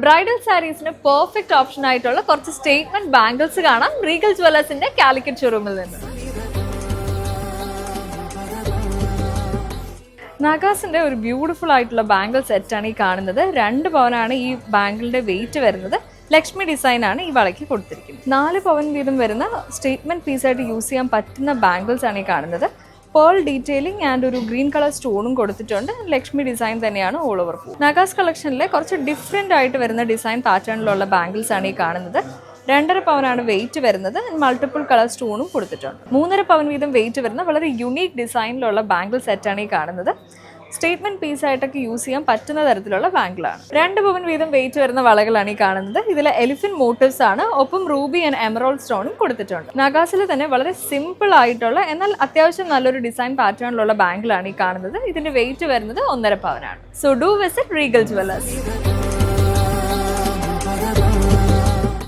Bridal സാരീസിന് perfect option ആയിട്ടുള്ള കുറച്ച് statement bangles കാണാം റീഗൽ ജ്വല്ലേഴ്സിന്റെ കാലിക്കറ്റ് ഷോറൂമിൽ നിന്ന്. നഗാസിന്റെ ഒരു ബ്യൂട്ടിഫുൾ ആയിട്ടുള്ള ബാംഗിൾ സെറ്റാണ് ഈ കാണുന്നത്. 2 പവനാണ് ഈ ബാംഗിളിന്റെ വെയിറ്റ് വരുന്നത്. ലക്ഷ്മി ഡിസൈൻ ആണ് ഈ വളയ്ക്ക് കൊടുത്തിരിക്കുന്നത്. 4 പവൻ വീതം വരുന്ന സ്റ്റേറ്റ്മെന്റ് പീസായിട്ട് യൂസ് ചെയ്യാൻ പറ്റുന്ന ബാംഗിൾസ് ആണ് ഈ കാണുന്നത്. പേൾ ഡീറ്റെയിലിംഗ് ആൻഡ് ഒരു ഗ്രീൻ കളർ സ്റ്റോണും കൊടുത്തിട്ടുണ്ട്. ലക്ഷ്മി ഡിസൈൻ തന്നെയാണ് ഓൾ ഓവർ പൂ. നഗാസ് കളക്ഷനിലെ കുറച്ച് ഡിഫറെൻ്റ് ആയിട്ട് വരുന്ന ഡിസൈൻ പാറ്റേണിലുള്ള ബാംഗിൾസ് ആണ് ഈ കാണുന്നത്. 2.5 പവനാണ് വെയിറ്റ് വരുന്നത്. മൾട്ടിപ്പിൾ കളർ സ്റ്റോണും കൊടുത്തിട്ടുണ്ട്. 3.5 പവൻ വീതം വെയിറ്റ് വരുന്ന വളരെ യുണീക്ക് ഡിസൈനിലുള്ള ബാംഗിൾ സെറ്റാണ് ഈ കാണുന്നത്. സ്റ്റേറ്റ്മെന്റ് പീസായിട്ടൊക്കെ യൂസ് ചെയ്യാൻ പറ്റുന്ന തരത്തിലുള്ള ബാംഗിളാണ്. 2 പവൻ വീതം വെയിറ്റ് വരുന്ന വളകളാണ് ഈ കാണുന്നത്. ഇതിലെ എലിഫന്റ് മോട്ടീവ്സ് ആണ്. ഒപ്പം റൂബി ആൻഡ് എമറോൾഡ് സ്റ്റോണും കൊടുത്തിട്ടുണ്ട്. നഗാസിൽ തന്നെ വളരെ സിമ്പിൾ ആയിട്ടുള്ള എന്നാൽ അത്യാവശ്യം നല്ലൊരു ഡിസൈൻ പാറ്റേണിലുള്ള ബാംഗിളാണ് ഈ കാണുന്നത്. ഇതിന്റെ വെയിറ്റ് വരുന്നത് 1.5 പവനാണ്. So do visit Regal Jewellers.